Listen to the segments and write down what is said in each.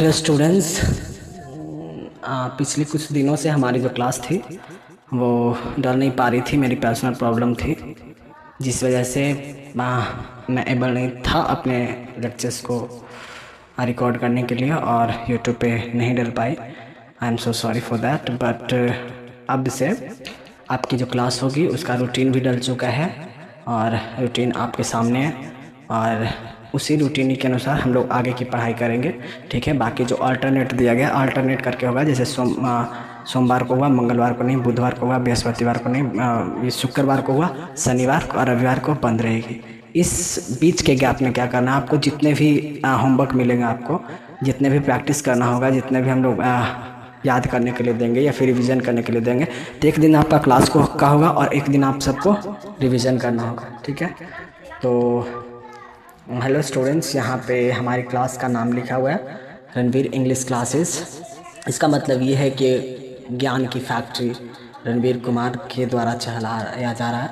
Hello students. पिछले कुछ दिनों से हमारी जो क्लास थी वो डर नहीं पा रही थी। मेरी पर्सनल प्रॉब्लम थी जिस वजह से मैं एबल नहीं था अपने लेक्चर्स को रिकॉर्ड करने के लिए और यूट्यूब पे नहीं डल पाई। I am so sorry for that. But अब से आपकी जो क्लास होगी उसका रूटीन भी डल चुका है और रूटीन आपके सामने है और उसी रूटीन के अनुसार हम लोग आगे की पढ़ाई करेंगे। ठीक है, बाकी जो अल्टरनेट दिया गया अल्टरनेट करके होगा। जैसे सोमवार को हुआ, मंगलवार को नहीं, बुधवार को हुआ, बृहस्पतिवार को नहीं, शुक्रवार को हुआ, शनिवार को और रविवार को बंद रहेगी। इस बीच के गैप में क्या करना है आपको, जितने भी होमवर्क मिलेंगे आपको, जितने भी प्रैक्टिस करना होगा, जितने भी हम लोग याद करने के लिए देंगे या फिर रिवीजन करने के लिए देंगे, तो एक दिन आपका क्लास का होगा और एक दिन आप सबको रिवीजन करना होगा। ठीक है, तो हेलो स्टूडेंट्स, यहाँ पे हमारी क्लास का नाम लिखा हुआ है रणवीर इंग्लिश क्लासेस। इसका मतलब ये है कि ज्ञान की फैक्ट्री रणवीर कुमार के द्वारा चलाया जा रहा है,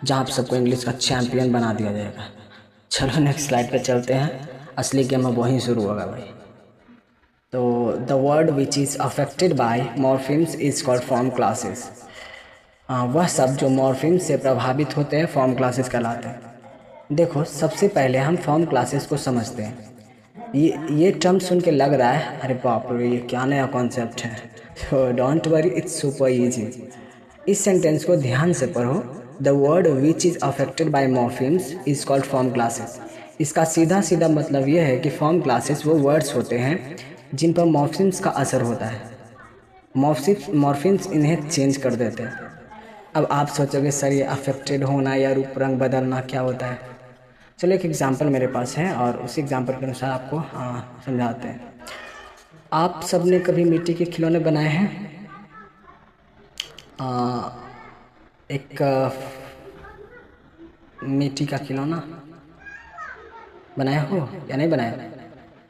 जहाँ आप सबको इंग्लिश का चैम्पियन बना दिया जाएगा। चलो नेक्स्ट स्लाइड पे चलते हैं। असली गेम अब वहीं शुरू होगा भाई। तो the word which is affected by morphemes is called form classes. वह सब जो मॉर्फिम्स से प्रभावित होते हैं फॉर्म क्लासेस कहलाते हैं। देखो, सबसे पहले हम फॉर्म क्लासेस को समझते हैं। ये टर्म सुन के लग रहा है अरे बाप रे ये क्या नया कॉन्सेप्ट है। तो don't worry, it's super easy. इस सेंटेंस को ध्यान से पढ़ो। The word which is affected by morphemes is called form classes. इसका सीधा सीधा मतलब यह है कि फॉर्म क्लासेस वो वर्ड्स होते हैं जिन पर मॉर्फिम्स का असर होता है। मॉर्फिम्स इन्हें चेंज कर देते हैं। अब आप सोचोगे सर ये अफेक्टेड होना या रूप रंग बदलना क्या होता है। चलो एक एग्जांपल मेरे पास है और उसी एग्जांपल के अनुसार आपको समझाते हैं। आप सब ने कभी मिट्टी के खिलौने बनाए हैं? एक मिट्टी का खिलौना बनाया हो या नहीं बनाया?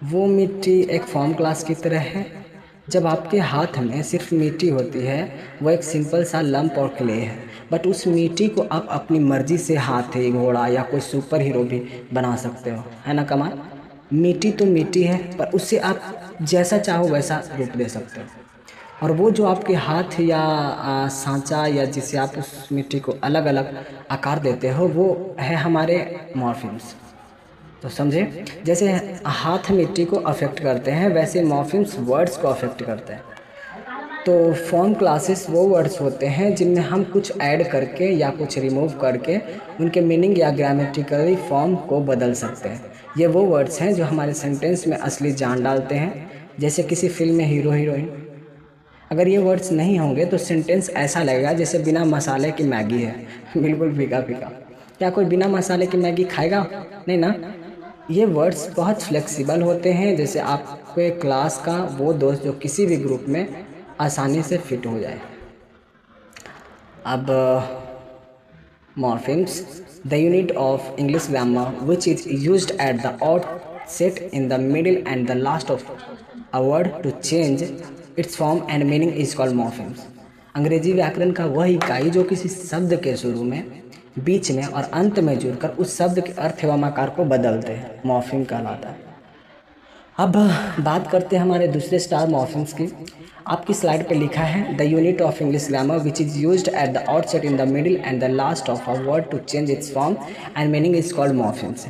वो मिट्टी एक फॉर्म क्लास की तरह है। जब आपके हाथ में सिर्फ मिट्टी होती है, वो एक सिंपल सा लंप और क्ले है, बट उस मिट्टी को आप अपनी मर्जी से हाथी, घोड़ा या कोई सुपर हीरो भी बना सकते हो, है ना कमाल। मिट्टी तो मिट्टी है, पर उससे आप जैसा चाहो वैसा रूप दे सकते हो। और वो जो आपके हाथ या सांचा या जिसे आप उस मिट्टी को अलग अलग आकार देते हो, वो है हमारे मॉर्फिम्स। तो समझे, जैसे हाथ मिट्टी को अफेक्ट करते हैं वैसे मॉर्फिम्स वर्ड्स को अफेक्ट करते हैं। तो फॉर्म क्लासेस वो वर्ड्स होते हैं जिनमें हम कुछ ऐड करके या कुछ रिमूव करके उनके मीनिंग या ग्रामेटिकली फॉर्म को बदल सकते हैं। ये वो वर्ड्स हैं जो हमारे सेंटेंस में असली जान डालते हैं। जैसे किसी फिल्म में हीरो हीरोइन, अगर ये वर्ड्स नहीं होंगे तो सेंटेंस ऐसा लगेगा जैसे बिना मसाले की मैगी है, बिल्कुल फीका फीका। क्या कोई बिना मसाले की मैगी खाएगा? नहीं ना। ये वर्ड्स बहुत फ्लेक्सिबल होते हैं, जैसे आपके क्लास का वो दोस्त जो किसी भी ग्रुप में आसानी से फिट हो जाए। अब morphemes, the unit of English grammar which is used at the outset in the middle and the last of a word to change its form and meaning is called morphemes. अंग्रेजी व्याकरण का वह इकाई जो किसी शब्द के शुरू में, बीच में और अंत में जुड़कर उस शब्द के अर्थ एवं आकार को बदलते हैं, मॉर्फिम कहलाता है। अब बात करते हैं हमारे दूसरे स्टार मॉर्फिम्स की। आपकी स्लाइड पे लिखा है the unit of English grammar which is used at the outset in the middle and the last of a word to change its form and meaning is called morphemes.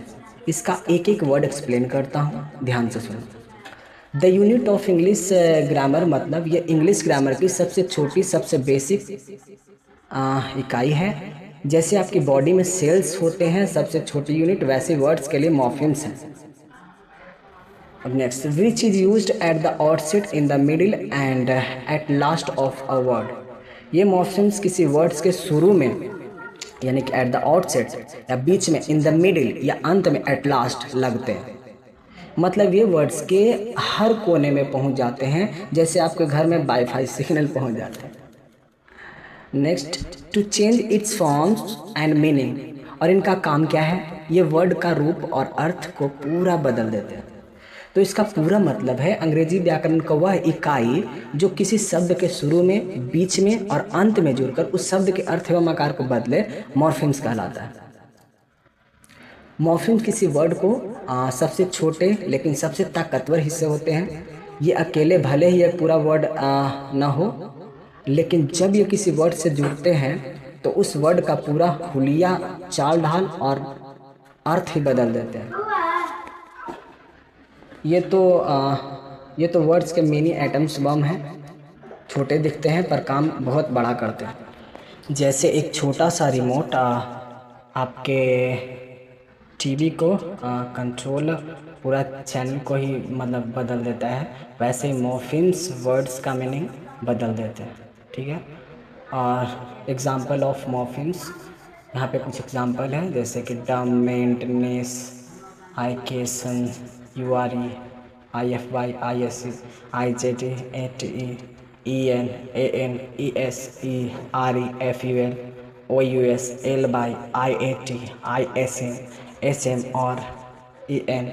इसका एक एक word explain करता हूँ, ध्यान से सुनो। The unit of English grammar मतलब ये इंग्लिश ग्रामर की सबसे छोटी, सबसे बेसिक इकाई है। जैसे आपकी बॉडी में सेल्स होते हैं सबसे छोटी यूनिट, वैसे वर्ड्स के लिए मॉर्फिम्स हैं। अब next, which is used at the outset in the middle and at last of a word. ये मॉर्फिम्स किसी वर्ड्स के शुरू में यानी कि एट द आउटसेट या बीच में, इन द मिडिल या अंत में, एट लास्ट लगते हैं। मतलब ये वर्ड्स के हर कोने में पहुंच जाते हैं, जैसे आपके घर में वाईफाई सिग्नल पहुंच जाते हैं। Next, to change its forms and meaning. और इनका काम क्या है? ये वर्ड का रूप और अर्थ को पूरा बदल देते हैं। तो इसका पूरा मतलब है अंग्रेजी व्याकरण का वह इकाई जो किसी शब्द के शुरू में, बीच में और अंत में जुड़कर उस शब्द के अर्थ एवं आकार को बदले, मॉर्फिम्स कहलाता है। मॉर्फिम्स किसी वर्ड को सबसे छोटे लेकिन सबसे ताकतवर हिस्से होते हैं। ये अकेले भले ही एक पूरा वर्ड ना हो, लेकिन जब ये किसी वर्ड से जुड़ते हैं तो उस वर्ड का पूरा हुलिया, चाल ढाल और अर्थ ही बदल देते हैं। ये तो वर्ड्स के मिनी एटम्स बम हैं, छोटे दिखते हैं पर काम बहुत बड़ा करते हैं। जैसे एक छोटा सा रिमोट आपके टीवी को कंट्रोल पूरा चैनल को ही मतलब बदल देता है, वैसे ही मॉर्फिम्स वर्ड्स का मीनिंग बदल देते हैं। ठीक है, और एग्जांपल ऑफ मॉर्फिम्स, यहाँ पे कुछ एग्जांपल है जैसे कि dom, maintenance, ication, URE, IFY, ISE, IJT, ATE, EN, AN, ESE, RE, FUL, OUS, LY, IAT, ISM, SM और ईएन,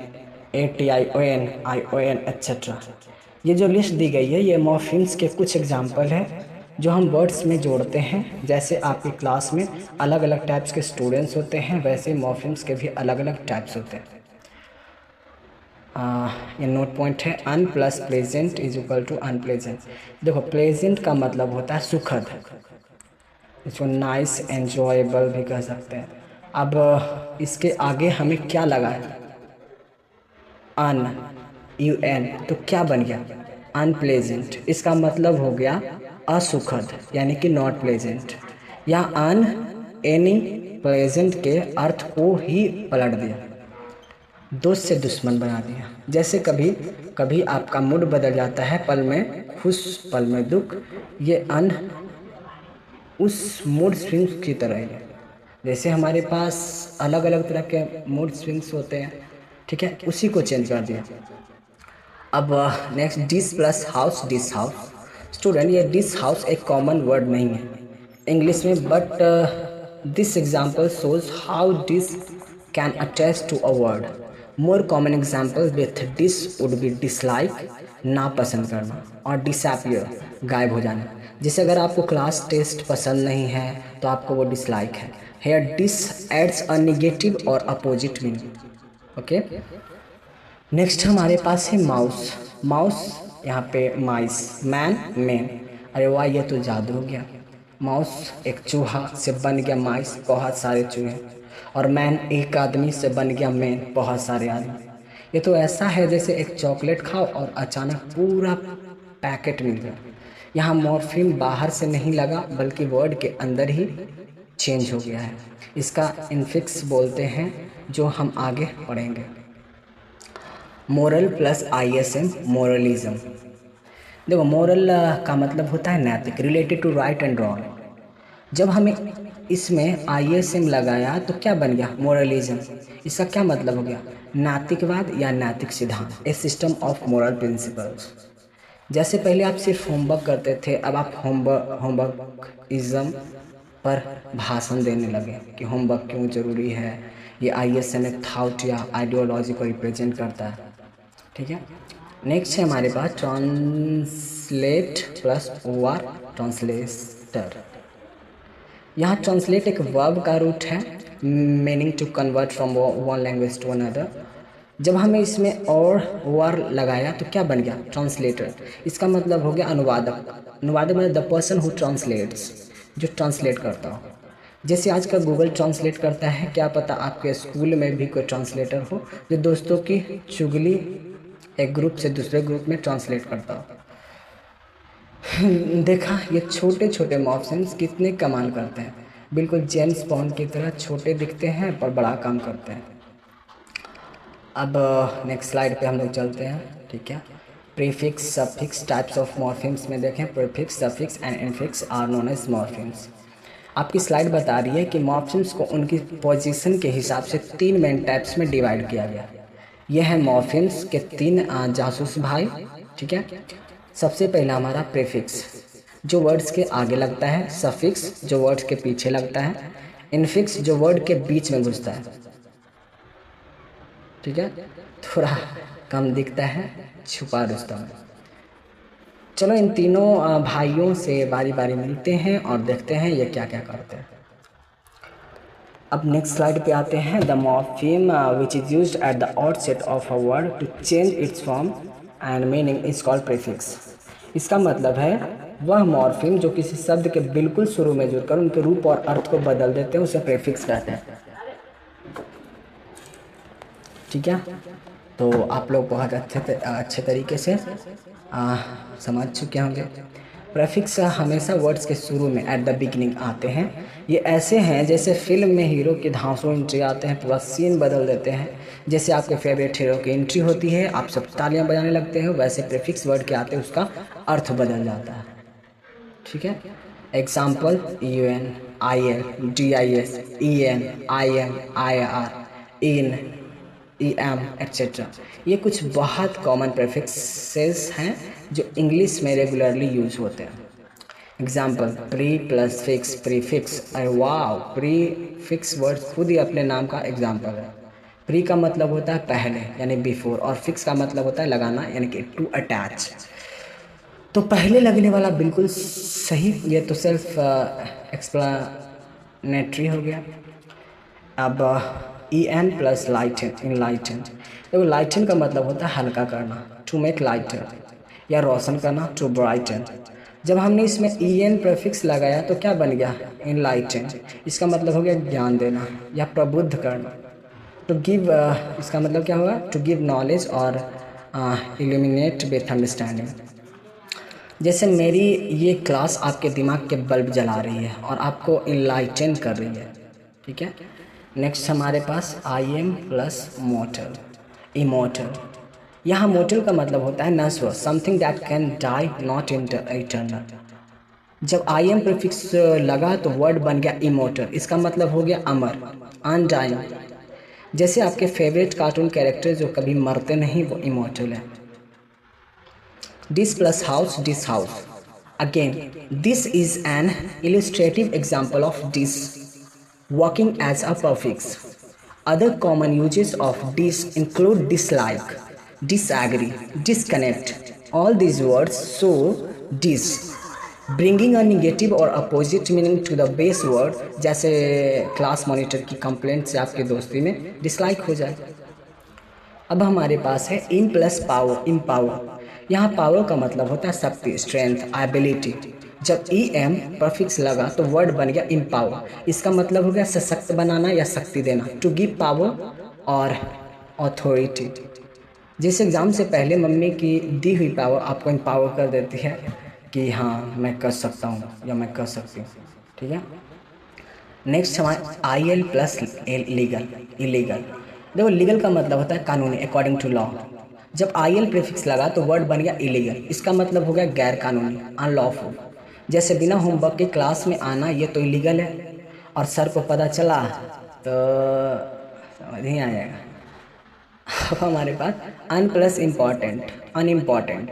एटीआईओएन, आईओएन एक्सेट्रा। ये जो लिस्ट दी गई है ये मॉर्फिम्स के कुछ एग्जांपल है जो हम वर्ड्स में जोड़ते हैं। जैसे आपकी क्लास में अलग अलग टाइप्स के स्टूडेंट्स होते हैं, वैसे मॉर्फिम्स के भी अलग अलग टाइप्स होते हैं। ये नोट पॉइंट है, un plus pleasant is equal to unpleasant. देखो प्लेजेंट का मतलब होता है सुखद, इसको नाइस, एंजॉयबल भी कह सकते हैं। अब इसके आगे हमें क्या लगा है, अन, यूएन, तो क्या बन गया, अनप्लेजेंट। इसका मतलब हो गया असुखद, यानी कि नॉट प्लेजेंट, या अन एनी प्लेजेंट के अर्थ को ही पलट दिया, दोस्त से दुश्मन बना दिया। जैसे कभी कभी आपका मूड बदल जाता है, पल में खुश पल में दुख, ये अन उस मूड स्विंग्स की तरह है। जैसे हमारे पास अलग अलग तरह के मूड स्विंग्स होते हैं, ठीक है, उसी को चेंज कर दिया। अब next, dish plus house, dish house. Student, ये डिश हाउस एक कॉमन वर्ड नहीं है इंग्लिश में, but this example shows how dish can attach to a word. More common example with dish would be dislike, नापसंद करना, और disappear, गायब हो जाना। जैसे अगर आपको क्लास टेस्ट पसंद नहीं है तो आपको वो डिसलाइक है। Here dis adds a negative और अपोजिट मीनिंग। ओके, नेक्स्ट हमारे पास है माउस। माउस यहाँ पे माइस, मैन, मैन। अरे वाह, ये तो जादू हो गया। माउस एक चूहा से बन गया माइस, बहुत सारे चूहे, और मैन एक आदमी से बन गया मैन, बहुत सारे आदमी। ये तो ऐसा है जैसे एक चॉकलेट खाओ और अचानक पूरा पैकेट मिल गया। यहाँ मॉर्फिम बाहर से नहीं लगा बल्कि वर्ड के अंदर ही चेंज हो गया है। इसका इन्फिक्स बोलते हैं, जो हम आगे पढ़ेंगे। Moral plus ISM, moralism. देखो मोरल का मतलब होता है नैतिक, related to right and wrong. जब हमें इसमें आईएसएम लगाया तो क्या बन गया, मोरलिज्म। इसका क्या मतलब हो गया, नैतिकवाद या नैतिक सिद्धांत, ए सिस्टम ऑफ मोरल प्रिंसिपल्स। जैसे पहले आप सिर्फ होमवर्क करते थे, अब आप होमवर्किज्म पर भाषण देने लगे कि होमवर्क क्यों ज़रूरी है। ये आईएसएम एक थॉट या आइडियोलॉजी को रिप्रेजेंट करता है। ठीक है, नेक्स्ट है हमारे पास ट्रांसलेट प्लस ओआर, ट्रांसलेटर। यहाँ ट्रांसलेट एक वर्ब का रूट है, meaning to convert from one language to another. जब हमें इसमें और ओआर लगाया तो क्या बन गया, ट्रांसलेटर। इसका मतलब हो गया अनुवादक। अनुवादक मतलब द पर्सन हु ट्रांसलेट्स, जो ट्रांसलेट करता हो। जैसे आज का गूगल ट्रांसलेट करता है, क्या पता आपके स्कूल में भी कोई ट्रांसलेटर हो जो दोस्तों की चुगली एक ग्रुप से दूसरे ग्रुप में ट्रांसलेट करता हो। देखा, ये छोटे छोटे मॉर्फिम्स कितने कमाल करते हैं, बिल्कुल जेम्स बॉन्ड की तरह छोटे दिखते हैं पर बड़ा काम करते हैं। अब नेक्स्ट स्लाइड पे हम लोग चलते हैं। ठीक है, prefix, suffix, types of morphemes में देखें, prefix, suffix and infix are known as morphemes. आपकी स्लाइड बता रही है कि मॉर्फिम्स को उनकी पोजीशन के हिसाब से 3 मेन टाइप्स में डिवाइड किया गया। यह है मॉर्फिम्स के 3 जासूस भाई। ठीक है, सबसे पहला हमारा प्रीफिक्स, जो वर्ड्स के आगे लगता है, सफिक्स जो वर्ड्स के पीछे लगता है, इनफिक्स जो वर्ड के बीच में घुसता है। ठीक है, थोड़ा कम दिखता है, छुपा रुस्तम है। चलो इन तीनों भाइयों से बारी बारी मिलते हैं और देखते हैं ये क्या क्या करते हैं। अब नेक्स्ट स्लाइड पे आते हैं। The morpheme which is used at the outset of a word to change its form and meaning is called prefix. इसका मतलब है वह मॉर्फिम जो किसी शब्द के बिल्कुल शुरू में जुड़कर उनके रूप और अर्थ को बदल देते हैं उसे प्रीफिक्स कहते हैं। ठीक है, तो आप लोग बहुत अच्छे तरीके से समझ चुके होंगे। प्रीफिक्स हमेशा वर्ड्स के शुरू में एट द बिगिनिंग आते हैं। ये ऐसे हैं जैसे फिल्म में हीरो की धांसू एंट्री आते हैं, पूरा सीन बदल देते हैं। जैसे आपके फेवरेट हीरो की एंट्री होती है, आप सब तालियां बजाने लगते हो, वैसे प्रीफिक्स वर्ड के आते उसका अर्थ बदल जाता है। ठीक है, example UN, IL, DIS, EN, IM, IR, IN, EM etc। ये कुछ बहुत कॉमन प्रीफिक्सेस हैं जो इंग्लिश में रेगुलरली यूज होते हैं। Example pre plus fix, prefix. अरे वाह, प्रीफिक्स वर्ड खुद ही अपने नाम का एग्जाम्पल है। प्री का मतलब होता है पहले यानी बिफोर, और फिक्स का मतलब होता है लगाना यानी कि टू अटैच। तो पहले लगने वाला बिल्कुल सही, ये तो सेल्फ एक्सप्लेनेटरी हो गया। अब EN प्लस लाइटन, इनलाइटन। देखो लाइटन का मतलब होता है हल्का करना, टू मेक लाइटर, या रोशन करना, टू ब्राइटन। जब हमने इसमें EN प्रीफिक्स लगाया तो क्या बन गया, इनलाइटन। इसका मतलब हो गया ज्ञान देना या प्रबुद्ध करना। टू गिव, इसका मतलब क्या हुआ, टू गिव नॉलेज और इल्यूमिनेट विथ अंडरस्टैंडिंग। जैसे मेरी ये क्लास आपके दिमाग के बल्ब जला रही है और आपको इनलाइटन कर रही है। ठीक है, नेक्स्ट हमारे पास IM प्लस मोटल, इमोटल। यहाँ मोटल का मतलब होता है नश्वर, something that can die not eternal. जब IM प्रीफिक्स लगा तो वर्ड बन गया इमोटल। इसका मतलब हो गया अमर, अनडाइंग। जैसे आपके फेवरेट कार्टून कैरेक्टर जो कभी मरते नहीं, वो इमोटल है। This plus house, this house. Again, this is an illustrative example of this working as a prefix. Other common uses of this include dislike, disagree, disconnect. All these words show this, bringing a negative or opposite meaning to the base word। जैसे class monitor की complaint से आपके दोस्ती में dislike हो जाए। अब हमारे पास है इन प्लस पावर, इम्पावर। यहाँ पावर का मतलब होता है शक्ति, स्ट्रेंथ, एबिलिटी। जब EM प्रीफिक्स लगा तो वर्ड बन गया इम्पावर। इसका मतलब हो गया सशक्त बनाना या शक्ति देना, टू गिव पावर और अथॉरिटी। जिस एग्ज़ाम से पहले मम्मी की दी हुई पावर आपको इम्पावर कर देती है कि हाँ मैं कर सकता हूँ या मैं कर सकती हूँ। ठीक है, नेक्स्ट हमारे IL प्लस लीगल, इलीगल। देखो लीगल का मतलब होता है कानूनी, अकॉर्डिंग टू लॉ। जब IL प्रीफिक्स लगा तो वर्ड बन गया इलीगल। इसका मतलब हो गया गैर कानूनी, अनलॉफुल। जैसे बिना होमवर्क के क्लास में आना, ये तो इलीगल है, और सर को पता चला तो समझ ही आएगा। अब हमारे पास अन प्लस इम्पॉर्टेंट, अनइम्पॉर्टेंट।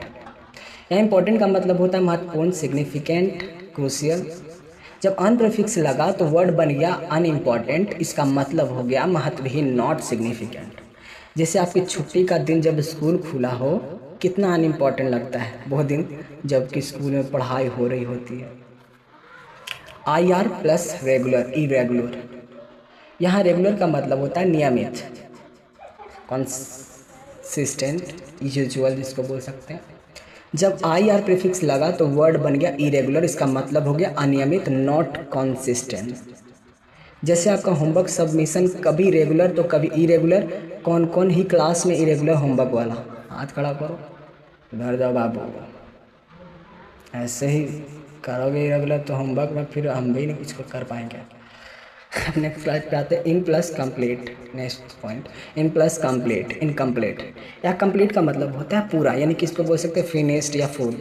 यहाँ इम्पॉर्टेंट का मतलब होता है महत्वपूर्ण, सिग्निफिकेंट, क्रूशियल। जब अन प्रीफिक्स लगा तो वर्ड बन गया अनइम्पॉर्टेंट। इसका मतलब हो गया महत्वहीन, नॉट सिग्निफिकेंट। जैसे आपकी छुट्टी का दिन जब स्कूल खुला हो, कितना अनइम्पॉर्टेंट लगता है वो दिन जबकि स्कूल में पढ़ाई हो रही होती है। IR plus regular, irregular. यहाँ रेगुलर का मतलब होता है नियमित, कंसिस्टेंट, यूजुअल जिसको बोल सकते हैं। जब IR प्रीफिक्स लगा तो वर्ड बन गया इरेगुलर। इसका मतलब हो गया अनियमित, नॉट कंसिस्टेंट। जैसे आपका होमवर्क सबमिशन कभी रेगुलर तो कभी इरेगुलर। कौन कौन ही क्लास में इरेगुलर होमवर्क वाला, हाथ खड़ा करो, इधर जाओ बाबू। ऐसे ही करोगे इरेगुलर तो होमवर्क में फिर हम भी नहीं कुछ कर पाएंगे। नेक्स्ट स्लाइड पे आते हैं in plus complete. Next point, in plus complete, incomplete. या कंप्लीट का मतलब होता है पूरा, यानी कि इसको बोल सकते हैं फिनिश्ड या फुल।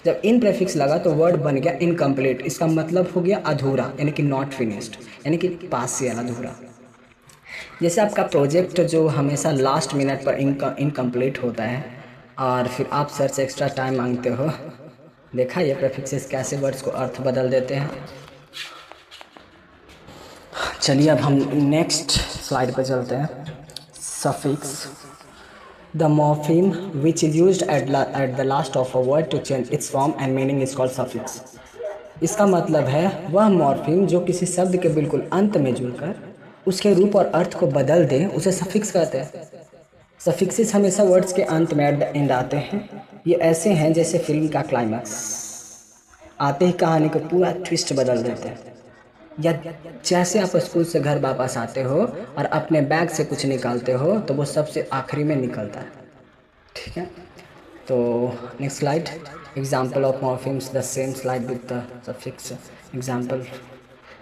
जब इन प्रीफिक्स लगा तो वर्ड बन गया इनकम्प्लीट। इसका मतलब हो गया अधूरा, यानी कि नॉट फिनिश्ड, यानी कि पार्शियल, अधूरा। जैसे आपका प्रोजेक्ट जो हमेशा लास्ट मिनट पर इनकम्प्लीट होता है और फिर आप सर से एक्स्ट्रा टाइम मांगते हो। देखा ये प्रीफिक्सेस कैसे वर्ड्स को अर्थ बदल देते हैं। चलिए अब हम नेक्स्ट स्लाइड पर चलते हैं। Suffix, the morpheme which is used at the last of a word to change its form and meaning is called suffix. इसका मतलब है वह मॉर्फिम जो किसी शब्द के बिल्कुल अंत में जुड़कर उसके रूप और अर्थ को बदल दे, उसे सफिक्स कहते हैं। सफिक्सेस हमेशा वर्ड्स के अंत में एट द एंड आते हैं। ये ऐसे हैं जैसे फिल्म का क्लाइमैक्स, आते ही कहानी को पूरा ट्विस्ट बदल देते हैं। या जैसे आप स्कूल से घर वापस आते हो और अपने बैग से कुछ निकालते हो तो वो सबसे आखिरी में निकलता है। ठीक है, तो next slide, example of morphemes, the same slide with the suffix example.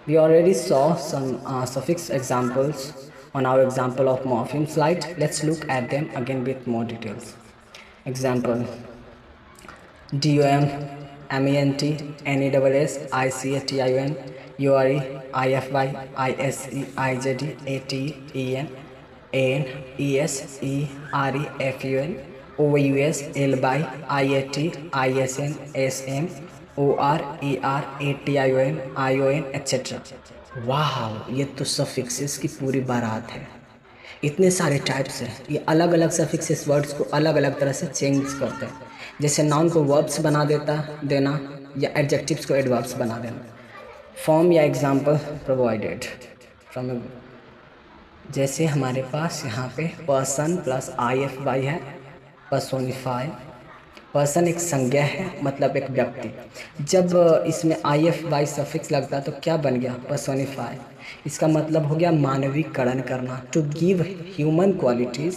We already saw some suffix examples on our example of morpheme slide. Let's look at them again with more details. Example: DOM, MENT, NESS, ICATION, URE, IFY, ISE, IJD, ATE, EN, AN, ES, ERE, FUN, OUS, LBY, IAT, ISN, SM, OR, ER, ATION, ION, etc. वाह, ये तो suffixes की पूरी बारात है। इतने सारे types हैं, ये अलग अलग सफिक्सेस वर्ड्स को अलग अलग तरह से चेंज करते हैं। जैसे नाउन को वर्ब्स बना देना या एडजेक्टिव्स को एडवर्ब्स बना देना। फॉर्म या एग्जाम्पल प्रोवाइडेड फ्रॉम, जैसे हमारे पास यहाँ पे पर्सन प्लस IFY है, पर्सोनिफाई। पर्सन एक संज्ञा है, मतलब एक व्यक्ति। जब इसमें IFY सफिक्स लगता है तो क्या बन गया? पर्सोनिफाई। इसका मतलब हो गया मानवीकरण करना, to give human qualities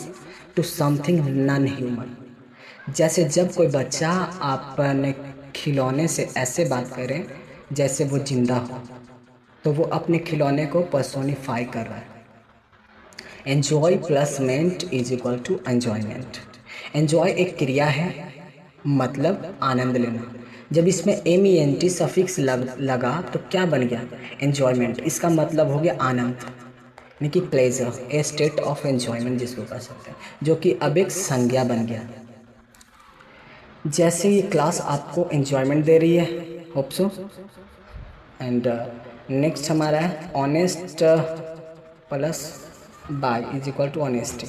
to something non human. जैसे जब कोई बच्चा अपने खिलौने से ऐसे बात करे जैसे वो जिंदा हो, तो वो अपने खिलौने को पर्सोनिफाई कर रहा है। Enjoy plus ment is equal to enjoyment. Enjoy एक क्रिया है, मतलब आनंद लेना। जब इसमें MENT सफिक्स लगा तो क्या बन गया? एन्जॉयमेंट। इसका मतलब हो गया आनंद, यानी कि pleasure, A state of enjoyment जिसको कह सकते हैं, जो कि अब एक संज्ञा बन गया। जैसे ये क्लास आपको एन्जॉयमेंट दे रही है, होप सो। एंड नेक्स्ट हमारा है honest plus by is equal to honesty.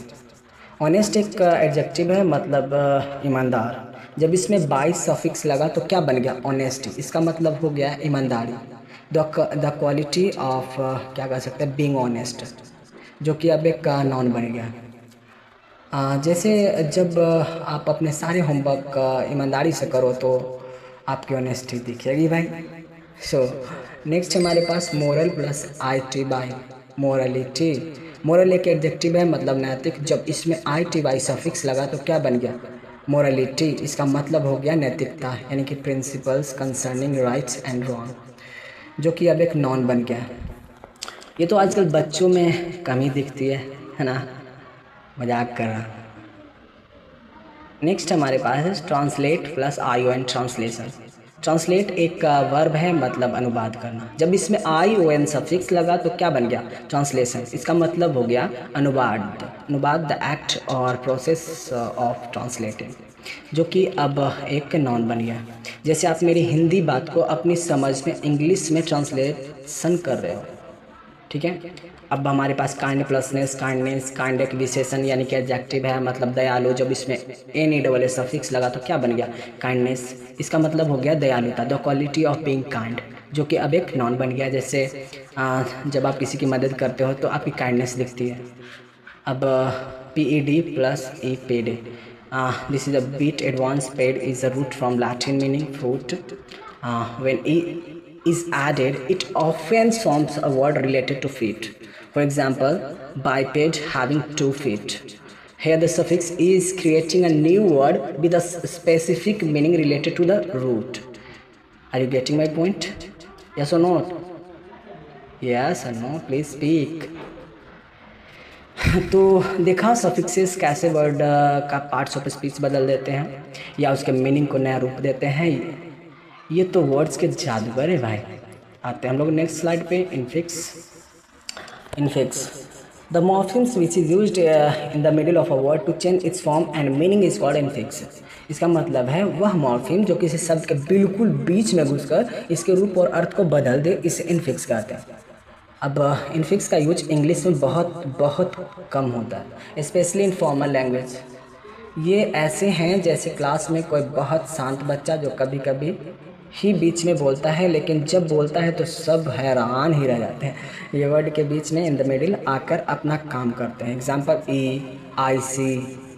Honest एक एडजेक्टिव है, मतलब ईमानदार। जब इसमें बाय सफिक्स लगा तो क्या बन गया? ऑनेस्टी। इसका मतलब हो गया ईमानदारी, द क्वालिटी ऑफ क्या कह सकते हैं, बीइंग ऑनेस्ट, जो कि अब एक नाउन बन गया। जैसे जब आप अपने सारे होमवर्क ईमानदारी से करो तो आपकी ऑनेस्टी दिखेगी भाई। सो नेक्स्ट हमारे पास moral plus IT by morality. Moral एक एडजेक्टिव है, मतलब नैतिक। जब इसमें ITY सफिक्स लगा तो क्या बन गया? मोरलिटी। इसका मतलब हो गया नैतिकता, यानी कि principles concerning rights and wrong, जो कि अब एक नॉन बन गया। ये तो आजकल बच्चों में कमी दिखती है ना, मजाक कर रहा। नेक्स्ट हमारे पास है translate plus ION translation. Translate एक वर्ब है, मतलब अनुवाद करना। जब इसमें ION सफिक्स लगा तो क्या बन गया? ट्रांसलेशन। इसका मतलब हो गया अनुवाद। अनुवाद द एक्ट और प्रोसेस ऑफ ट्रांसलेटिंग, जो कि अब एक नॉन बन गया। जैसे आप मेरी हिंदी बात को अपनी समझ में इंग्लिश में ट्रांसलेशन कर रहे हो, ठीक है। अब हमारे पास काइंड प्लसनेस, काइंडनेस, काइंड एक विशेषण यानी कि एडजेक्टिव है, मतलब दयालु। जब इसमें NESS सफिक्स लगा तो क्या बन गया? काइंडनेस। इसका मतलब हो गया दयालुता, the quality of being kind, जो कि अब एक नॉन बन गया। जैसे जब आप किसी की मदद करते हो तो आपकी काइंडनेस दिखती है। अब PED plus E ped, this is a bit advance. Ped is a root from Latin meaning fruit. When E is added, it often forms a word related to feet. For example, biped, having 2 feet. Here the suffix is creating a new word with a specific meaning related to the root. Are you getting my point? Yes or no? Yes or no? Please speak. तो देखा suffixes कैसे word का parts of speech बदल देते हैं या उसके meaning को नया रूप देते हैं। ये तो वर्ड्स के जादूगर है भाई। आते हैं हम लोग नेक्स्ट स्लाइड पे। Infix the morphemes which is used in the middle of a word to change its form and meaning is called infix. इसका मतलब है वह मॉर्फिम जो किसी शब्द के बिल्कुल बीच में घुसकर इसके रूप और अर्थ को बदल दे, इसे इनफिक्स कहते हैं। अब इनफिक्स का यूज इंग्लिश में बहुत कम होता है, स्पेशली इन फॉर्मल लैंग्वेज। ये ऐसे हैं जैसे क्लास में कोई बहुत शांत बच्चा जो कभी कभी ही बीच में बोलता है, लेकिन जब बोलता है तो सब हैरान ही रह जाते हैं। ये वर्ड के बीच में इन द मिडिल आकर अपना काम करते हैं। Example: EIC,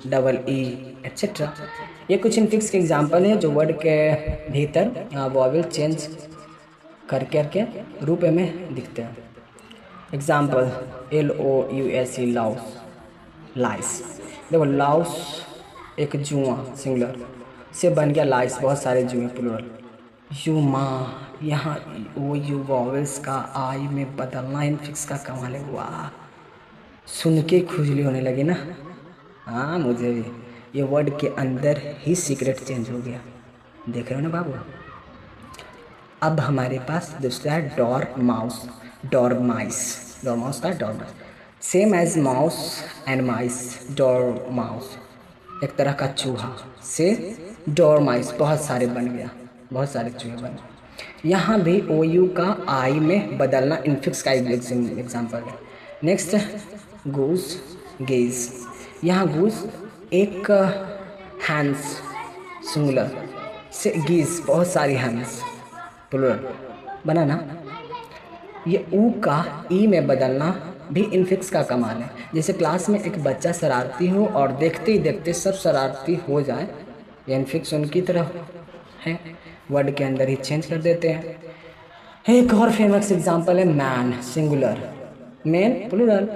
double E etcetera. ये कुछ इनफिक्स के एग्जांपल हैं जो वर्ड के भीतर वॉवेल चेंज करके रूप में दिखते हैं। एग्जाम्पल LOUSE लाउस, लाइस। देखो लाउस एक जुआ सिंगुलर से बन गया लाइस, बहुत सारे जुए प्लूरल। युमा, यहाँ वो यू वॉवेल्स का आई में बदलना इनफिक्स का कमाल है। वाह, सुन के खुजली होने लगी ना। हाँ मुझे भी, ये वर्ड के अंदर ही सीक्रेट चेंज हो गया, देख रहे हो ना बाबू। अब हमारे पास दूसरा है डॉर माउस, डॉरमाइस, डॉरमाउस का डॉरमाइस, सेम एज माउस एंड माइस, डॉरमाउस एक तरह का चूहा से डॉरमाइस बहुत सारे बन गया, बहुत सारे चूहे बन गए। यहाँ भी OU का आई में बदलना इनफिक्स का एग्जाम्पल है। Next goose, gauge. यहाँ गूस एक हैंड्स सिंगुलर से गीज बहुत सारी हैंड्स प्लूरल बना ना। ये ऊ का ई में बदलना भी इनफिक्स का कमाल है। जैसे क्लास में एक बच्चा शरारती हो और देखते ही देखते सब शरारती हो जाए, ये इनफिक्स उनकी तरह है, वर्ड के अंदर ही चेंज कर देते हैं। एक और फेमस एग्जांपल है मैन सिंगुलर, मैन प्लूरल।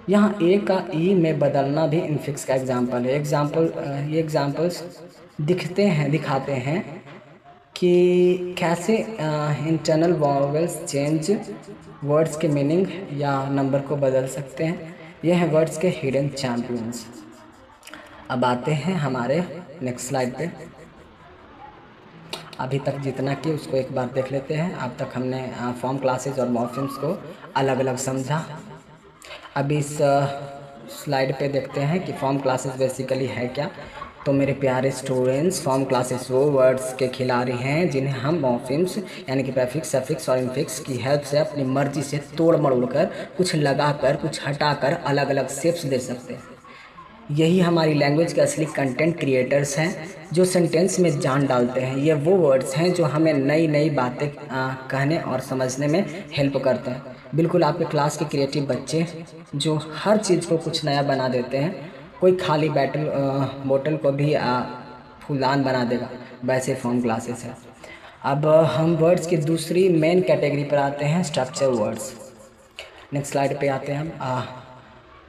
यहाँ ए का ई में बदलना भी इनफिक्स का एग्जांपल है। ये एग्जांपल्स दिखाते हैं कि कैसे इंटरनल वॉवेल्स चेंज वर्ड्स के मीनिंग या नंबर को बदल सकते हैं। ये हैं वर्ड्स के हिडन चैम्पियंस। अब आते हैं हमारे नेक्स्ट स्लाइड पे। अभी तक जितना कि उसको एक बार देख लेते हैं। अब तक हमने फॉर्म क्लासेस और मॉर्फिम्स को अलग अलग समझा। अब इस स्लाइड पे देखते हैं कि फॉर्म क्लासेस बेसिकली है क्या। तो मेरे प्यारे स्टूडेंट्स, फॉर्म क्लासेस वो वर्ड्स के खिलाड़ी हैं जिन्हें हम मॉर्फिम्स यानी कि प्रीफिक्स, सफिक्स और इनफिक्स की हेल्प से अपनी मर्जी से तोड़ मरोड़ कर, कुछ लगाकर, कुछ हटाकर अलग अलग शेप्स दे सकते हैं। यही हमारी लैंग्वेज के असली कंटेंट क्रिएटर्स हैं जो सेंटेंस में जान डालते हैं। ये वो वर्ड्स हैं जो हमें नई नई बातें कहने और समझने में हेल्प करते हैं। बिल्कुल आपके क्लास के क्रिएटिव बच्चे जो हर चीज़ को कुछ नया बना देते हैं। कोई खाली बोतल को भी फूलदान बना देगा, वैसे फॉर्म क्लासेस है। अब हम वर्ड्स की दूसरी मेन कैटेगरी पर आते हैं, स्ट्रक्चर वर्ड्स। नेक्स्ट स्लाइड पे आते हैं हम।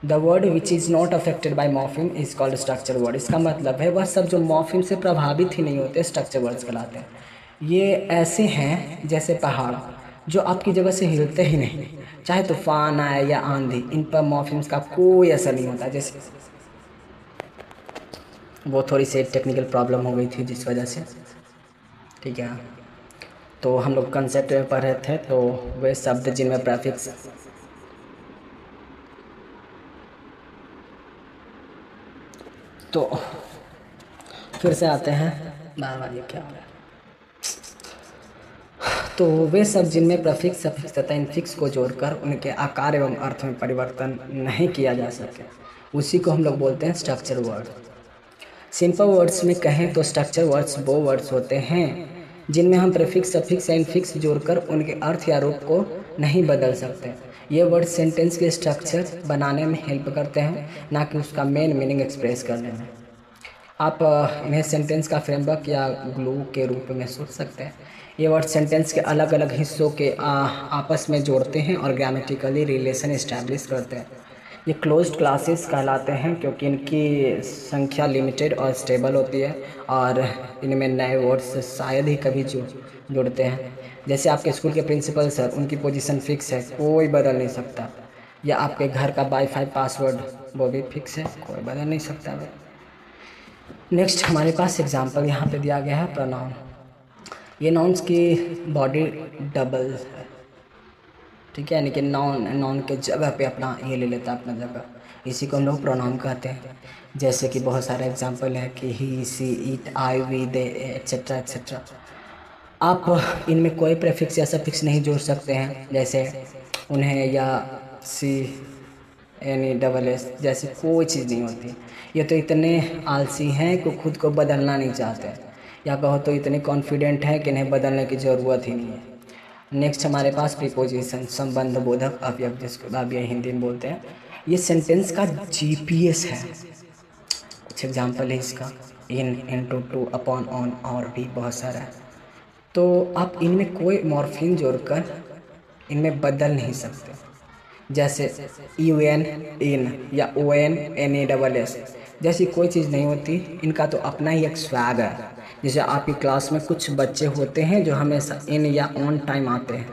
The word which is not affected bye morpheme is called structure word. इसका मतलब है वह सब जो मॉर्फिम से प्रभावित ही नहीं होते स्ट्रक्चर वर्ड्स कहलाते हैं। ये ऐसे हैं जैसे पहाड़ जो आपकी जगह से हिलते ही नहीं, चाहे तूफान आए या आंधी, इन पर मॉर्फिम्स का कोई असर नहीं होता। जैसे वो थोड़ी सी टेक्निकल प्रॉब्लम हो गई थी जिस वजह से, ठीक है। तो हम लोग कंसेप्ट में पढ़ रहे थे। तो वे शब्द जिनमें प्रीफिक्स तो फिर से आते हैं, बार ये क्या हो रहा है। तो वे सब जिनमें प्रीफिक्स, सफिक्स तथा इनफिक्स को जोड़कर उनके आकार एवं अर्थ में परिवर्तन नहीं किया जा सके, उसी को हम लोग बोलते हैं स्ट्रक्चर वर्ड। सिंपल वर्ड्स में कहें तो स्ट्रक्चर वर्ड्स वो वर्ड्स होते हैं जिनमें हम प्रीफिक्स, सफिक्स या इनफिक्स जोड़कर उनके अर्थ या रूप को नहीं बदल सकते। ये वर्ड सेंटेंस के स्ट्रक्चर बनाने में हेल्प करते हैं, ना कि उसका मेन मीनिंग एक्सप्रेस करने में। आप इन्हें सेंटेंस का फ्रेमवर्क या ग्लू के रूप में सोच सकते हैं। ये वर्ड सेंटेंस के अलग अलग हिस्सों के आपस में जोड़ते हैं और ग्रामेटिकली रिलेशन इस्टेब्लिश करते हैं। ये क्लोज्ड क्लासेस कहलाते हैं क्योंकि इनकी संख्या लिमिटेड और स्टेबल होती है और इनमें नए वर्ड्स शायद ही कभी जुड़ते हैं। जैसे आपके स्कूल के प्रिंसिपल सर, उनकी पोजीशन फिक्स है, कोई बदल नहीं सकता। या आपके घर का वाईफाई पासवर्ड, वो भी फिक्स है, कोई बदल नहीं सकता। नेक्स्ट हमारे पास एग्जांपल यहाँ पे दिया गया है, प्रोनाउन। ये नाउन्स की बॉडी डबल है, ठीक है, यानी कि नाउन के जगह पे अपना ये ले लेता है अपना जगह, इसी को हम लोग प्रोनाउन कहते हैं। जैसे कि बहुत सारे एग्जांपल है कि he, she, it, I, we, they, etcetera etcetera. आप इनमें कोई प्रीफिक्स या सफिक्स नहीं जोड़ सकते हैं, जैसे उन्हें या सी यानी डबल एस जैसे कोई चीज़ नहीं होती। ये तो इतने आलसी हैं कि खुद को बदलना नहीं चाहते, या कहो तो इतने कॉन्फिडेंट हैं कि इन्हें बदलने की ज़रूरत ही नहीं है। नेक्स्ट हमारे पास प्रीपोजिशन, संबंध बोधक अवयव, जिसको आप ये हिंदी में बोलते हैं। ये सेंटेंस का GPS है। कुछ एग्जाम्पल है इसका, इन, इनटू, टू, अपॉन, ऑन, और भी बहुत सारा है। तो आप इनमें कोई मॉर्फिम जोड़कर इनमें बदल नहीं सकते। जैसे यू एन, इन, या O N, N A double S, जैसी कोई चीज़ नहीं होती। इनका तो अपना ही एक स्वैग है। जैसे आपकी क्लास में कुछ बच्चे होते हैं जो हमेशा इन या ऑन टाइम आते हैं,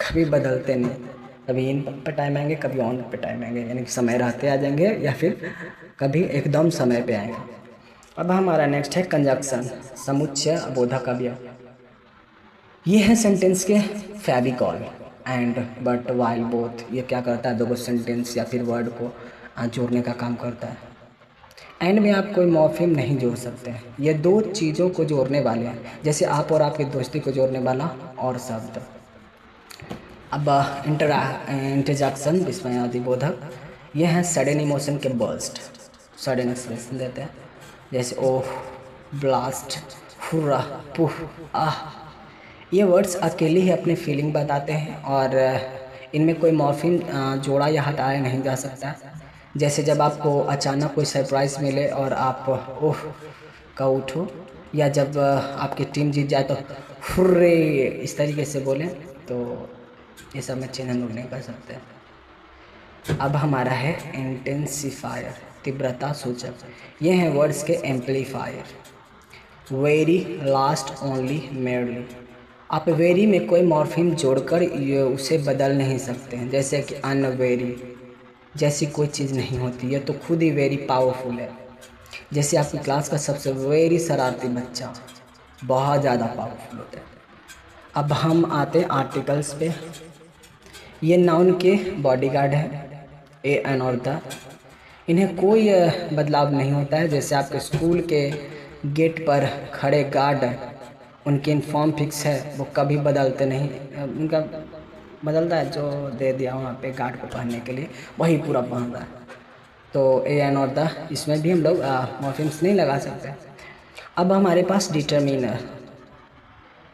कभी बदलते नहीं। कभी इन पे टाइम आएंगे, कभी ऑन पे टाइम आएंगे, यानी कि समय रहते आ जाएंगे, या फिर कभी एकदम समय पे आएंगे। अब हमारा नेक्स्ट है कंजक्शन, समुच्चय बोधक अवयव। ये है सेंटेंस के Fevicol and, but, while, both. ये क्या करता है, दो सेंटेंस या फिर वर्ड को जोड़ने का काम करता है। एंड में आप कोई मॉर्फिम नहीं जोड़ सकते हैं। ये दो चीज़ों को जोड़ने वाले हैं, जैसे आप और आपकी दोस्ती को जोड़ने वाला और शब्द। अब इंटरजेक्शन, विस्मयादि बोधक। ये हैं सडन इमोशन के बर्स्ट, सडन एक्सप्रेशन देते हैं, जैसे ओह, ब्लास्ट, हुर्रा, पुह, आह। ये वर्ड्स अकेले ही अपनी फीलिंग बताते हैं और इनमें कोई मॉर्फिम जोड़ा या हटाया नहीं जा सकता। जैसे जब आपको अचानक कोई सरप्राइज़ मिले और आप ओह का उठो, या जब आपकी टीम जीत जाए तो हुर्रे इस तरीके से बोलें, तो ये सब में चेंज हम लोग नहीं कर सकते। अब हमारा है इंटेंसिफायर, तीव्रता सूचक। ये हैं वर्ड्स के amplifier, very, last, only, merely. आप वेरी में कोई मॉर्फिम जोड़कर उसे बदल नहीं सकते हैं। जैसे कि अनवेरी, जैसी कोई चीज़ नहीं होती, है तो खुद ही वेरी पावरफुल है। जैसे आपकी क्लास का सबसे वेरी शरारती बच्चा बहुत ज़्यादा पावरफुल होता है। अब हम आते हैं आर्टिकल्स पे। ये नाउन के बॉडीगार्ड है, ए, एन और द। इन्हें कोई बदलाव नहीं होता है। जैसे आपके स्कूल के गेट पर खड़े गार्ड, उनकी यूनिफॉर्म फिक्स है, वो कभी बदलते नहीं। उनका बदलता है, जो दे दिया वहाँ पे गार्ड को पहनने के लिए वही पूरा पहन रहा है। तो ए, एन और द, इसमें भी हम लोग मॉर्फिम्स नहीं लगा सकते। अब हमारे पास डिटर्मिनर,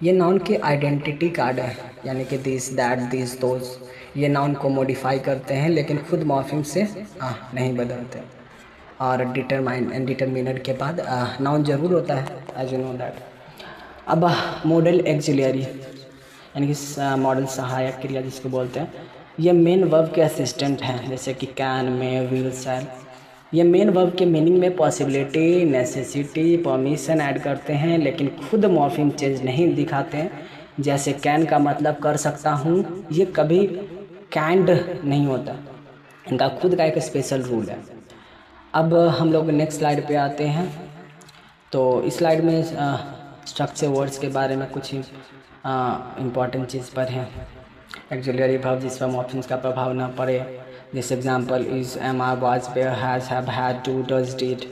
ये नाउन के आइडेंटिटी कार्ड है, यानी कि दिस, दैट, दिस, दोज। ये नाउन को मॉडिफाई करते हैं लेकिन खुद मॉर्फिम से नहीं बदलते। और डिटर्मिनर के बाद नाउन जरूर होता है, एज यू नो दैट। अब मॉडल एक्सिलरी, यानी कि मॉडल सहायक क्रिया जिसको बोलते हैं, ये मेन वर्ब के असिस्टेंट हैं, जैसे कि कैन, मे, विल, शैल। ये मेन वर्ब के मीनिंग में पॉसिबिलिटी, नेसेसिटी, परमिशन ऐड करते हैं, लेकिन खुद मॉर्फिम चेंज नहीं दिखाते हैं। जैसे कैन का मतलब कर सकता हूँ, ये कभी कैंड नहीं होता, इनका खुद का एक स्पेशल रूल है। अब हम लोग नेक्स्ट स्लाइड पे आते हैं। तो इस स्लाइड में स्ट्रक्चर वर्ड्स के बारे में कुछ इम्पॉर्टेंट चीज़ पर है। एक्सिलरी वर्ब जिस पर मॉर्फिम्स का प्रभाव न पड़े, जैसे example is, am, are, was, were, has, have, had, do, does, did.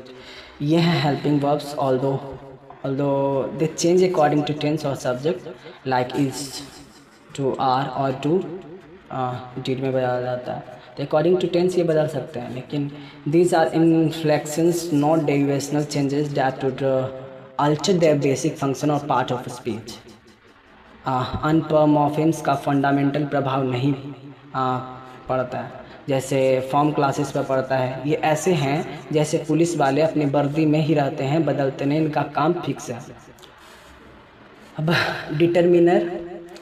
ये हैं helping verbs, although they change according to tense और subject, like is to are और टू डिड में बदला जाता है। तो अकॉर्डिंग टू टेंस ये बदल सकते हैं, लेकिन these are inflections, not derivational changes that would alter their basic function और पार्ट ऑफ स्पीच। अन पर मॉर्फिम्स का फंडामेंटल प्रभाव नहीं पड़ता है, जैसे फॉर्म क्लासेस पर पड़ता है। ये ऐसे हैं जैसे पुलिस वाले अपनी वर्दी में ही रहते हैं, बदलते नहीं, इनका काम फिक्स है। अब डिटर्मिनर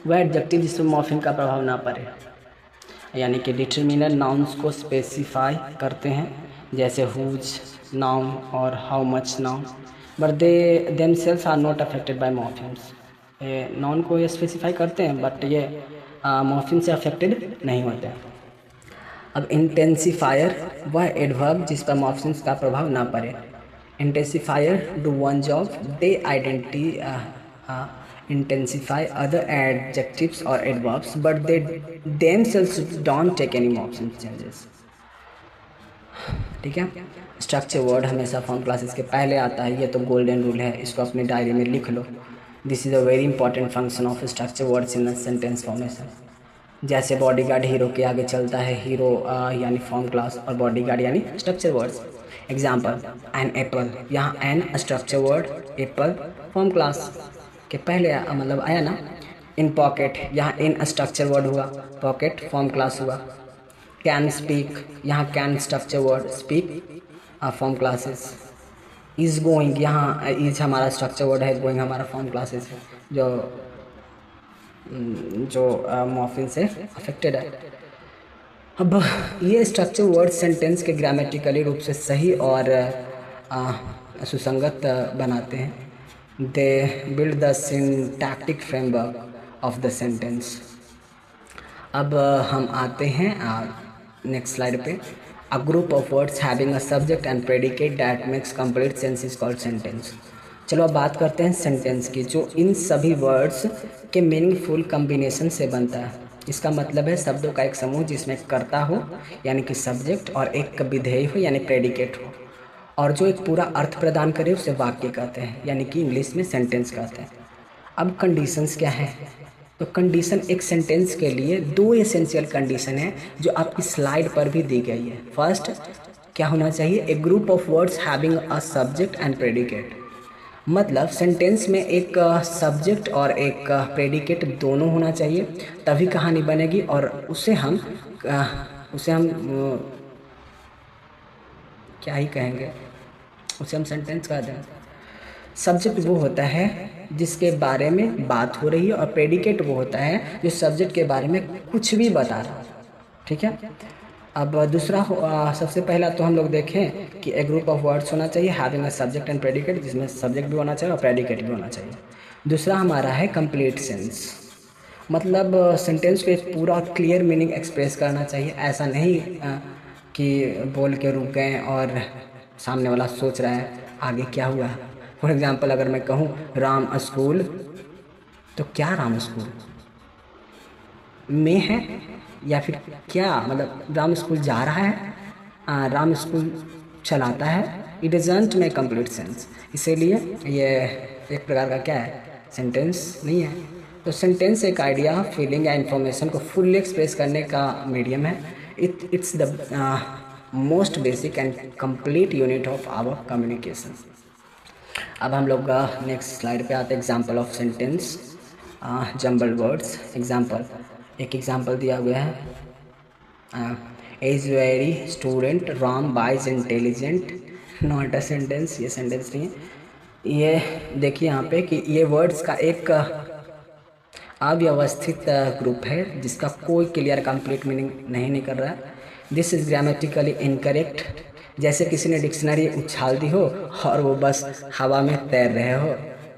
वह एडजेक्टिव जिसमें मॉर्फिम का प्रभाव ना पड़े, यानी कि डिटर्मिनर नाउन्स को स्पेसिफाई करते हैं, जैसे हुज नाउन और how much noun, but they themselves are not affected by morphemes. Noun को ये स्पेसिफाई करते हैं, बट ये मॉर्फिम से अफेक्टेड नहीं होते हैं। अब इंटेंसिफायर वह एडवर्ब जिस पर मॉर्फिम्स का प्रभाव ना पड़े। Intensifier do one job, they intensify other adjectives or adverbs, but they themselves don't take any morpheme changes। ठीक है। स्ट्रक्चर वर्ड हमेशा फॉर्म क्लासेस के पहले आता है, ये तो गोल्डन रूल है, इसको अपनी डायरी में लिख लो। This is a very important function of structure words in sentence formation. जैसे बॉडीगार्ड हीरो के आगे चलता है, हीरो यानी फॉर्म क्लास और बॉडीगार्ड यानी structure words. Example an apple, यहाँ an structure word, apple form class के पहले मतलब आया ना। इन पॉकेट, यहाँ इन स्ट्रक्चर वर्ड हुआ, पॉकेट फॉर्म क्लास हुआ। कैन स्पीक, यहाँ can structure word, speak form classes. Is going, यहाँ इज हमारा स्ट्रक्चर वर्ड है, गोइंग हमारा फॉर्म क्लासेस है जो मॉर्फिन से अफेक्टेड है। अब ये स्ट्रक्चर वर्ड सेंटेंस के ग्रामेटिकली रूप से सही और सुसंगत बनाते हैं। They build the syntactic framework of the sentence. अब हम आते हैं नेक्स्ट स्लाइड पे। A group of words having a subject and predicate that makes complete sense is called sentence. चलो अब बात करते हैं सेंटेंस की, जो इन सभी वर्ड्स के मीनिंगफुल कम्बिनेशन से बनता है। इसका मतलब है शब्दों का एक समूह जिसमें कर्ता हो यानी कि सब्जेक्ट और एक विधेय हो यानी प्रेडिकेट हो, और जो एक पूरा अर्थ प्रदान करे उसे वाक्य कहते हैं, यानी कि इंग्लिश में सेंटेंस कहते हैं। अब कंडीशंस क्या हैं? तो कंडीशन एक सेंटेंस के लिए दो एसेंशियल कंडीशन है जो आपकी स्लाइड पर भी दी गई है। फर्स्ट क्या होना चाहिए? A group of words having a subject and predicate. मतलब सेंटेंस में एक सब्जेक्ट और एक प्रेडिकेट दोनों होना चाहिए, तभी कहानी बनेगी। और उसे हम क्या ही कहेंगे, उसे हम सेंटेंस कह दें। सब्जेक्ट वो होता है जिसके बारे में बात हो रही है, और प्रेडिकेट वो होता है जो सब्जेक्ट के बारे में कुछ भी बता रहा है। ठीक है। अब दूसरा सबसे पहला तो हम लोग देखें कि ए ग्रुप ऑफ वर्ड्स होना चाहिए having a subject and predicate, जिसमें सब्जेक्ट भी होना चाहिए और प्रेडिकेट भी होना चाहिए। दूसरा हमारा है कंप्लीट सेंस, मतलब सेंटेंस को एक पूरा क्लियर मीनिंग एक्सप्रेस करना चाहिए। ऐसा नहीं कि बोल के रुक गए और सामने वाला सोच रहा है आगे क्या हुआ। फॉर एग्जांपल अगर मैं कहूँ राम स्कूल, तो क्या राम स्कूल में है या फिर क्या, मतलब राम स्कूल जा रहा है, राम स्कूल चलाता है, it doesn't make complete sense. इसीलिए ये एक प्रकार का क्या है, सेंटेंस नहीं है। तो सेंटेंस एक आइडिया, फीलिंग या इन्फॉर्मेशन को फुल्ली एक्सप्रेस करने का मीडियम है। It's the most basic and complete unit of our communication. अब हम लोग नेक्स्ट स्लाइड पे आते हैं, example of sentence jumble words. Example, एक एग्जाम्पल दिया हुआ है, is very student Ram buys intelligent, not a sentence, ये सेंटेंस नहीं है। ये देखिए यहाँ पे कि ये वर्ड्स का एक अव्यवस्थित ग्रुप है जिसका कोई क्लियर कंप्लीट मीनिंग नहीं निकल रहा है। दिस इज़ ग्रामेटिकली इनकरेक्ट, जैसे किसी ने डिक्शनरी उछाल दी हो और वो बस हवा में तैर रहे हो,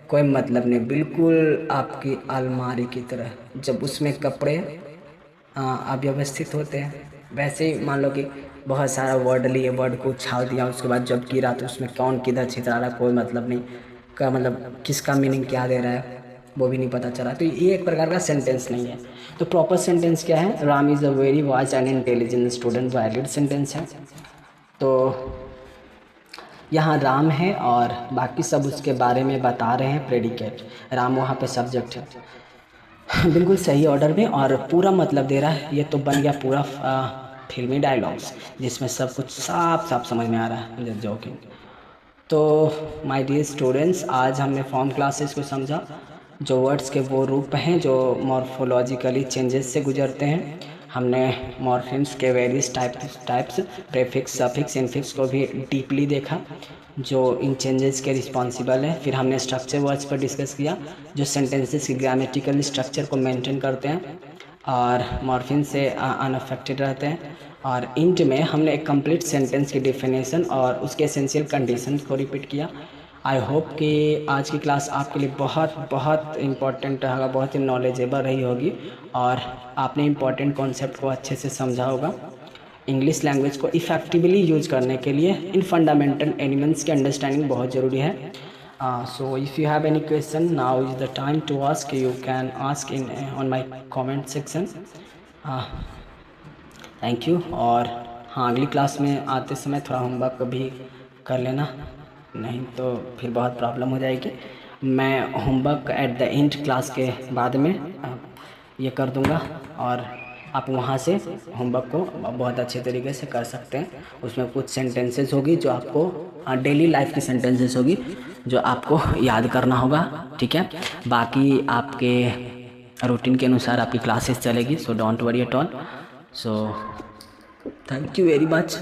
कोई मतलब नहीं, बिल्कुल आपकी अलमारी की तरह। जब उसमें कपड़े अव्यवस्थित होते हैं, वैसे ही मान लो कि बहुत सारा वर्ड लिए, वर्ड को उछाल दिया, उसके बाद जब गिरा तो उसमें कौन किधर छितरा रहा कोई मतलब नहीं, का मतलब किसका मीनिंग क्या दे रहा है वो भी नहीं पता चला। तो ये एक प्रकार का सेंटेंस नहीं है। तो प्रॉपर सेंटेंस क्या है? Ram is a very wise and intelligent student, valid sentence है। तो यहाँ राम है और बाकी सब उसके बारे में बता रहे हैं, प्रेडिकेट। राम वहाँ पे सब्जेक्ट है, बिल्कुल सही ऑर्डर में और पूरा मतलब दे रहा है। ये तो बन गया पूरा फिल्मी डायलॉग्स जिसमें सब कुछ साफ साफ समझ में आ रहा है, जस्ट जोकिंग। तो माय डियर स्टूडेंट्स, आज हमने फॉर्म क्लासेस को समझा, जो वर्ड्स के वो रूप हैं जो मॉर्फोलॉजिकली चेंजेस से गुजरते हैं। हमने मॉर्फिम्स के various types, prefix, suffix, infix को भी डीपली देखा जो इन चेंजेस के रिस्पॉन्सिबल है। फिर हमने स्ट्रक्चर वर्ड्स पर डिस्कस किया जो सेंटेंसेस की ग्रामेटिकल स्ट्रक्चर को मेंटेन करते हैं और मॉर्फिन से अनअफेक्टेड रहते हैं। और इंट में हमने एक कंप्लीट सेंटेंस की डेफिनेशन और उसके एसेंशियल कंडीशंस को रिपीट किया। आई होप कि आज की क्लास आपके लिए बहुत बहुत इम्पॉर्टेंट रहा, बहुत ही नॉलेजेबल रही होगी और आपने इम्पॉर्टेंट कॉन्सेप्ट को अच्छे से समझा होगा। इंग्लिश लैंग्वेज को इफ़ेक्टिवली यूज करने के लिए इन फंडामेंटल एलिमेंट्स की अंडरस्टैंडिंग बहुत ज़रूरी है। So if you have any question, now is the time to ask. You can ask in on my comment section. Thank you. और हाँ, अगली क्लास में आते समय थोड़ा होमवर्क भी कर लेना, नहीं तो फिर बहुत प्रॉब्लम हो जाएगी। मैं homework at the end class के बाद में ये कर दूंगा और आप वहाँ से होमवर्क को बहुत अच्छे तरीके से कर सकते हैं। उसमें कुछ सेंटेंसेस होगी जो आपको डेली लाइफ की सेंटेंसेस होगी जो आपको याद करना होगा, ठीक है। बाकी आपके रूटीन के अनुसार आपकी क्लासेस चलेगी, so don't worry at all. So thank you very much.